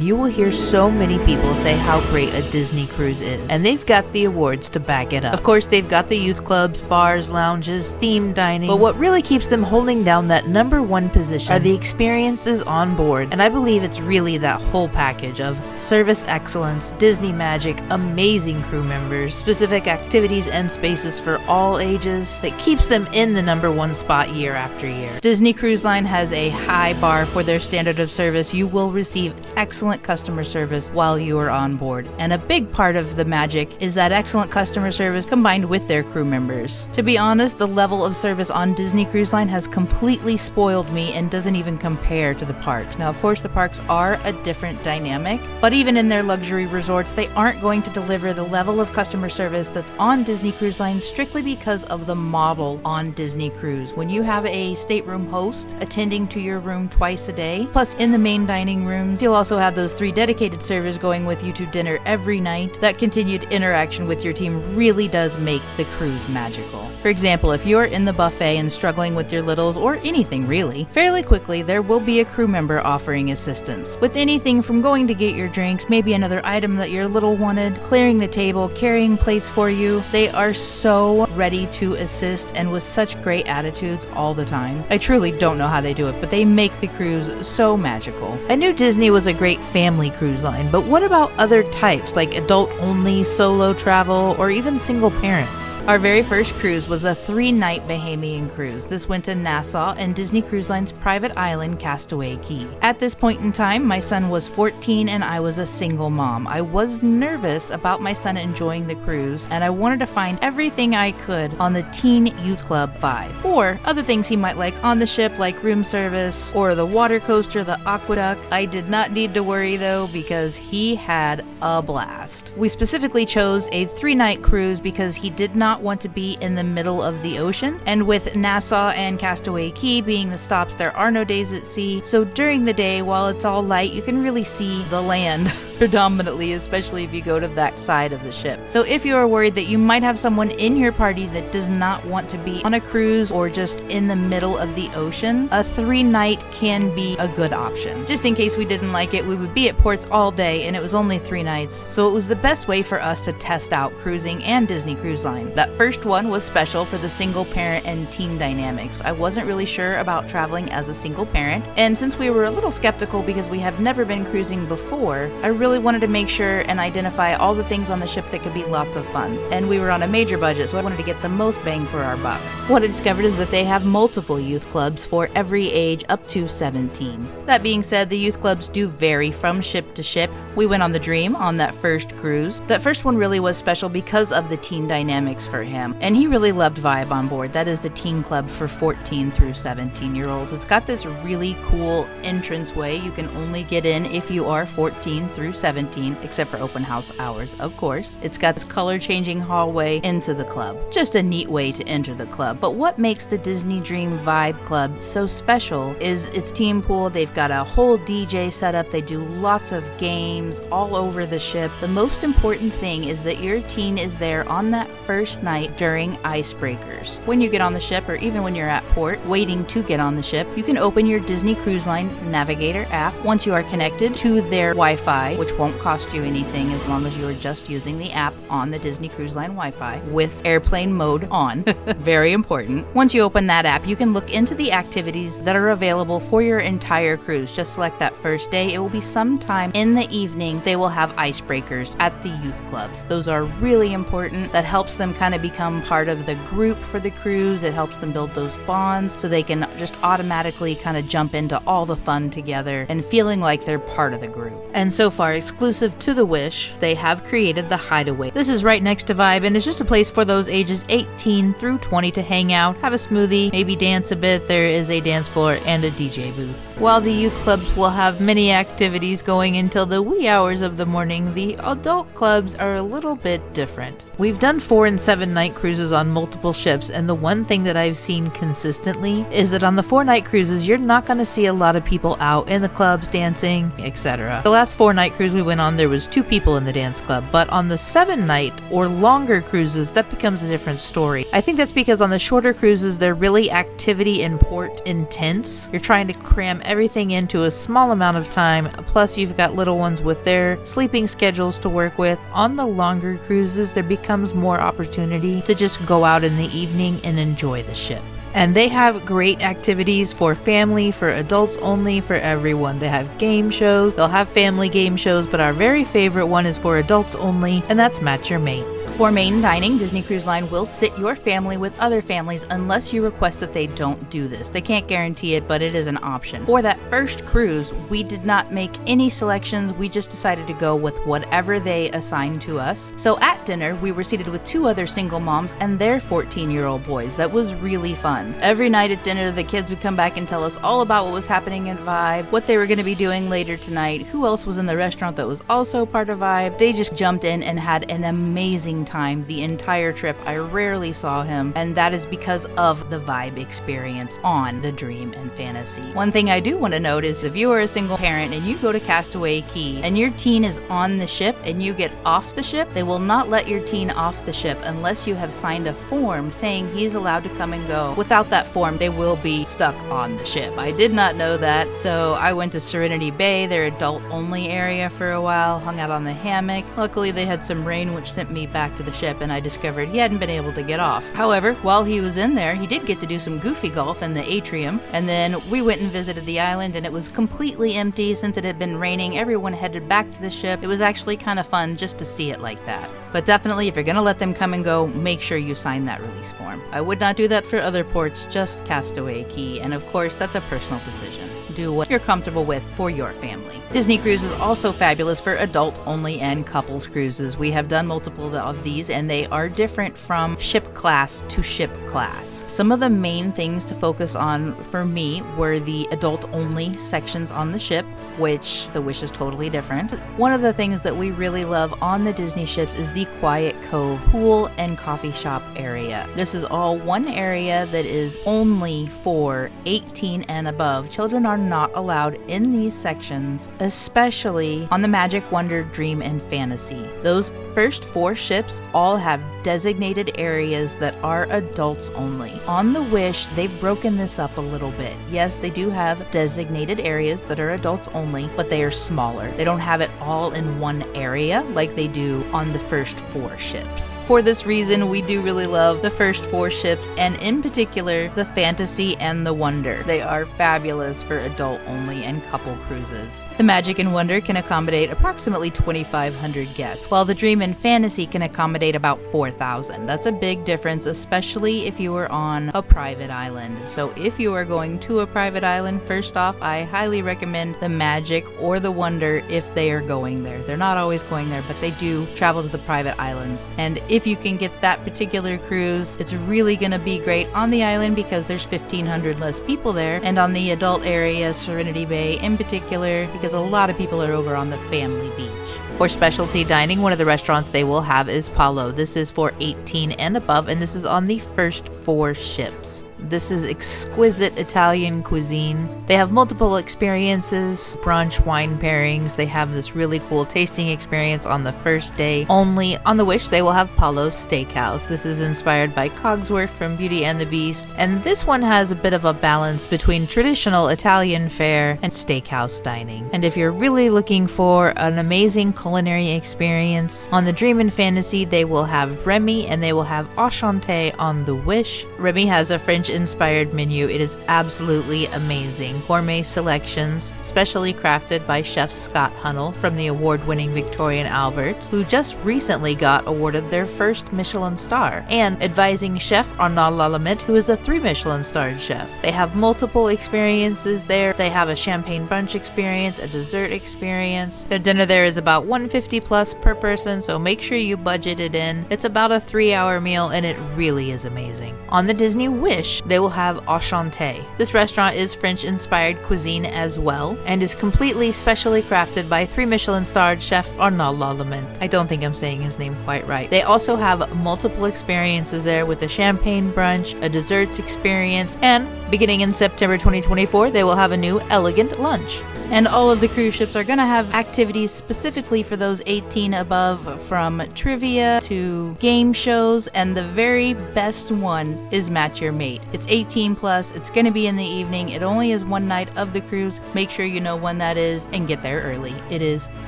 You will hear so many people say how great a Disney cruise is, and they've got the awards to back it up. Of course, they've got the youth clubs, bars, lounges, themed dining, but what really keeps them holding down that #1 position are the experiences on board, and I believe it's really that whole package of service excellence, Disney magic, amazing crew members, specific activities and spaces for all ages that keeps them in the #1 spot year after year. Disney Cruise Line has a high bar for their standard of service. You will receive excellent customer service while you are on board, and a big part of the magic is that excellent customer service combined with their crew members. To be honest, the level of service on Disney Cruise Line has completely spoiled me and doesn't even compare to the parks. Now, of course, the parks are a different dynamic, but even in their luxury resorts, they aren't going to deliver the level of customer service that's on Disney Cruise Line strictly because of the model on Disney Cruise. When you have a stateroom host attending to your room twice a day, plus in the main dining rooms, you'll also have those 3 dedicated servers going with you to dinner every night. That continued interaction with your team really does make the cruise magical. For example, if you're in the buffet and struggling with your littles, or anything really, fairly quickly there will be a crew member offering assistance. With anything from going to get your drinks, maybe another item that your little wanted, clearing the table, carrying plates for you, they are so ready to assist and with such great attitudes all the time. I truly don't know how they do it, but they make the cruise so magical. I knew Disney was a great family cruise line, but what about other types like adult only, solo travel, or even single parents? Our very first cruise was a 3-night Bahamian cruise. This went to Nassau and Disney Cruise Line's private island, Castaway Cay. At this point in time, my son was 14 and I was a single mom. I was nervous about my son enjoying the cruise, and I wanted to find everything I could on the teen youth club vibe, or other things he might like on the ship, like room service or the water coaster, the aqueduct. I did not need to worry though, because he had a blast. We specifically chose a 3-night cruise because he did not want to be in the middle of the ocean, and with Nassau and Castaway Cay being the stops, there are no days at sea, so during the day while it's all light you can really see the land predominantly, especially if you go to that side of the ship. So if you are worried that you might have someone in your party that does not want to be on a cruise or just in the middle of the ocean, a 3-night can be a good option. Just in case we didn't like it, we would be at ports all day and it was only 3 nights, so it was the best way for us to test out cruising and Disney Cruise Line. That first one was special for the single parent and teen dynamics. I wasn't really sure about traveling as a single parent, and since we were a little skeptical because we have never been cruising before, I really wanted to make sure and identify all the things on the ship that could be lots of fun. And we were on a major budget, so I wanted to get the most bang for our buck. What I discovered is that they have multiple youth clubs for every age up to 17. That being said, the youth clubs do vary from ship to ship. We went on the Dream on that first cruise. That first one really was special because of the teen dynamics for him, and he really loved Vibe on Board. That is the teen club for 14 through 17 year olds. It's got this really cool entranceway. You can only get in if you are 14 through 17, except for open house hours, of course. It's got this color changing hallway into the club. Just a neat way to enter the club. But what makes the Disney Dream Vibe Club so special is its team pool. They've got a whole DJ setup. They do lots of games all over the ship. The most important thing is that your teen is there on that first night during icebreakers. When you get on the ship, or even when you're at port waiting to get on the ship, you can open your Disney Cruise Line Navigator app. Once you are connected to their Wi-Fi, which won't cost you anything as long as you are just using the app on the Disney Cruise Line Wi-Fi with airplane mode on. Very important. Once you open that app, you can look into the activities that are available for your entire cruise. Just select that first day. It will be sometime in the evening. They will have icebreakers at the youth clubs. Those are really important. That helps them kind of become part of the group for the cruise. It helps them build those bonds so they can just automatically kind of jump into all the fun together and feeling like they're part of the group. And so far, exclusive to the Wish, they have created the Hideaway. This is right next to Vibe, and it's just a place for those ages 18 through 20 to hang out, have a smoothie, maybe dance a bit. There is a dance floor and a DJ booth. While the youth clubs will have many activities going until the wee hours of the morning, the adult clubs are a little bit different. We've done 4 and 7 night cruises on multiple ships, and the one thing that I've seen consistently is that on the 4-night cruises, you're not going to see a lot of people out in the clubs dancing, etc. The last 4-night cruise we went on, there was 2 people in the dance club, but on the 7-night or longer cruises, that becomes a different story. I think that's because on the shorter cruises, they're really activity and port intense. You're trying to cram everything into a small amount of time, plus you've got little ones with their sleeping schedules to work with. On the longer cruises, there becomes more opportunity to just go out in the evening and enjoy the ship. And they have great activities for family, for adults only, for everyone. They have game shows. They'll have family game shows, but our very favorite one is for adults only, and that's Match Your Mate. For main dining, Disney Cruise Line will sit your family with other families unless you request that they don't do this. They can't guarantee it, but it is an option. For that first cruise, we did not make any selections. We just decided to go with whatever they assigned to us. So at dinner, we were seated with 2 other single moms and their 14-year-old boys. That was really fun. Every night at dinner, the kids would come back and tell us all about what was happening in Vibe, what they were going to be doing later tonight, who else was in the restaurant that was also part of Vibe. They just jumped in and had an amazing time the entire trip. I rarely saw him, and that is because of the Vibe experience on the Dream and Fantasy. One thing I do want to note is if you are a single parent and you go to Castaway Cay and your teen is on the ship and you get off the ship, they will not let your teen off the ship unless you have signed a form saying he's allowed to come and go. Without that form, they will be stuck on the ship. I did not know that, so I went to Serenity Bay, their adult only area, for a while, hung out on the hammock. Luckily they had some rain which sent me back to the ship, and I discovered he hadn't been able to get off. However, while he was in there, he did get to do some goofy golf in the atrium, and then we went and visited the island, and it was completely empty since it had been raining. Everyone headed back to the ship. It was actually kind of fun just to see it like that. But definitely, if you're gonna let them come and go, make sure you sign that release form. I would not do that for other ports, just Castaway Cay, and of course, that's a personal decision. Do what you're comfortable with for your family. Disney Cruise is also fabulous for adult-only and couples cruises. We have done multiple of these, and they are different from ship class to ship class. Some of the main things to focus on for me were the adult-only sections on the ship, which the Wish is totally different. One of the things that we really love on the Disney ships is the Quiet Cove pool and coffee shop area. This is all one area that is only for 18 and above. Children are not allowed in these sections, especially on the Magic Wonder, Dream, and Fantasy. Those first 4 ships all have designated areas that are adults only. On the Wish, they've broken this up a little bit. Yes, they do have designated areas that are adults only, but they are smaller. They don't have it all in one area like they do on the first 4 ships. For this reason, we do really love the first 4 ships, and in particular, the Fantasy and the Wonder. They are fabulous for adult only and couple cruises. The Magic and Wonder can accommodate approximately 2,500 guests, while the Dream and Fantasy can accommodate about 4,000. That's a big difference, especially if you are on a private island. So if you are going to a private island, first off, I highly recommend the Magic or the Wonder if they are going there. They're not always going there, but they do travel to the private islands. And if you can get that particular cruise, it's really going to be great on the island because there's 1,500 less people there, and on the adult area, Serenity Bay in particular, because a lot of people are over on the family beach. For specialty dining, one of the restaurants they will have is Palo. This is for 18 and above, and this is on the first 4 ships. This is exquisite Italian cuisine. They have multiple experiences, brunch, wine pairings. They have this really cool tasting experience on the first day. Only on the Wish, they will have Palo Steakhouse. This is inspired by Cogsworth from Beauty and the Beast, and this one has a bit of a balance between traditional Italian fare and steakhouse dining. And if you're really looking for an amazing culinary experience, on the Dream and Fantasy, they will have Remy and they will have Enchanté on the Wish. Remy has a French-inspired menu. It is absolutely amazing. Gourmet selections, specially crafted by Chef Scott Hunnell from the award-winning Victoria and Albert's, who just recently got awarded their first Michelin star, and advising Chef Arnaud Lallemette, who is a 3 Michelin-starred chef. They have multiple experiences there. They have a champagne brunch experience, a dessert experience. Their dinner there is about $150 plus per person, so make sure you budget it in. It's about a 3-hour meal, and it really is amazing. On the Disney Wish, they will have Enchanté. This restaurant is French-inspired cuisine as well, and is completely specially crafted by 3 Michelin-starred chef Arnaud Lallemette. I don't think I'm saying his name quite right. They also have multiple experiences there with a champagne brunch, a desserts experience, and beginning in September 2024, they will have a new elegant lunch. And all of the cruise ships are going to have activities specifically for those 18 above, from trivia to game shows, and the very best one is Match Your Mate. It's 18 plus, it's going to be in the evening, it only is one night of the cruise. Make sure you know when that is and get there early. It is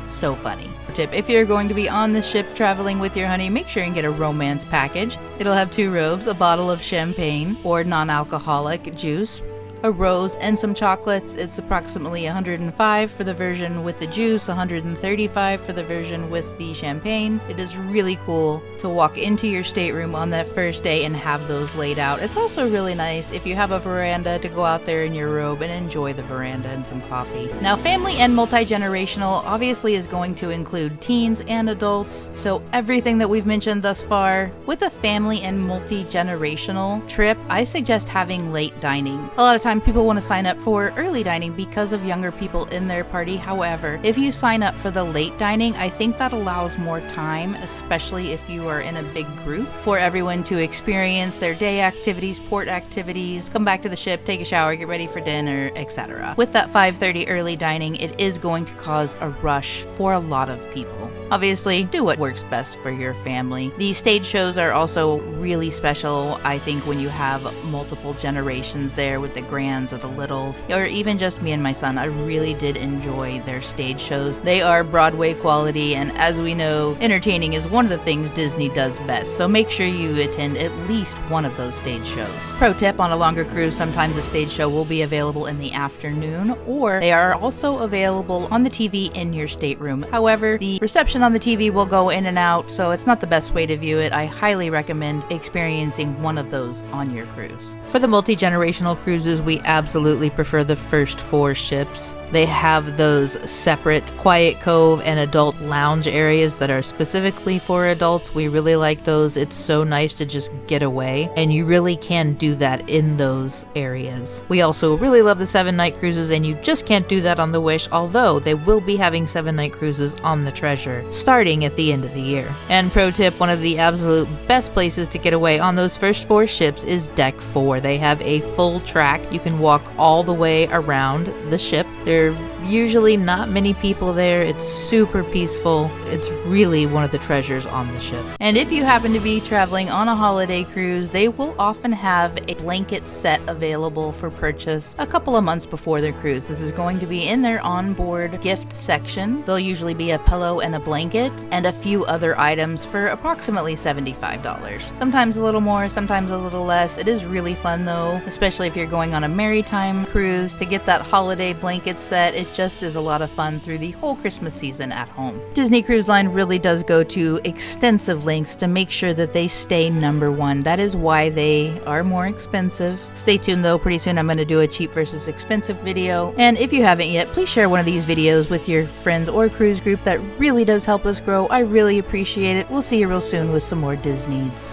so funny. Tip: if you're going to be on the ship traveling with your honey, make sure and get a romance package. It'll have 2 robes, a bottle of champagne or non-alcoholic juice, a rose, and some chocolates. It's approximately $105 for the version with the juice, $135 for the version with the champagne. It is really cool to walk into your stateroom on that first day and have those laid out. It's also really nice if you have a veranda to go out there in your robe and enjoy the veranda and some coffee. Now, family and multi-generational obviously is going to include teens and adults, so everything that we've mentioned thus far. With a family and multi-generational trip, I suggest having late dining. A lot of times people want to sign up for early dining because of younger people in their party. However, if you sign up for the late dining, I think that allows more time, especially if you are in a big group, for everyone to experience their day activities, port activities, come back to the ship, take a shower, get ready for dinner, etc. With that 5:30 early dining, it is going to cause a rush for a lot of people. Obviously, do what works best for your family. These stage shows are also really special, I think, when you have multiple generations there with the grands or the littles, or even just me and my son. I really did enjoy their stage shows. They are Broadway quality, and as we know, entertaining is one of the things Disney does best, so make sure you attend at least one of those stage shows. Pro tip: on a longer cruise, sometimes a stage show will be available in the afternoon, or they are also available on the TV in your stateroom. However, the reception on the TV will go in and out, so it's not the best way to view it. I highly recommend experiencing one of those on your cruise. For the multi-generational cruises, we absolutely prefer the first 4 ships. They have those separate Quiet Cove and adult lounge areas that are specifically for adults. We really like those. It's so nice to just get away, and you really can do that in those areas. We also really love the 7-night cruises, and you just can't do that on the Wish, although they will be having 7-night cruises on the Treasure starting at the end of the year. And pro tip: one of the absolute best places to get away on those first 4 ships is Deck 4. They have a full track. You can walk all the way around the ship. There are usually not many people there. It's super peaceful. It's really one of the treasures on the ship. And if you happen to be traveling on a holiday cruise, they will often have a blanket set available for purchase a couple of months before their cruise. This is going to be in their onboard gift section. There'll usually be a pillow and a blanket and a few other items for approximately $75. Sometimes a little more, sometimes a little less. It is really fun though, especially if you're going on a maritime cruise, to get that holiday blanket set. It just is a lot of fun through the whole Christmas season at home. Disney Cruise Line really does go to extensive lengths to make sure that they stay #1. That is why they are more expensive. Stay tuned though, pretty soon I'm going to do a cheap versus expensive video. And if you haven't yet, please share one of these videos with your friends or cruise group. That really does help us grow. I really appreciate it. We'll see you real soon with some more Disneeds.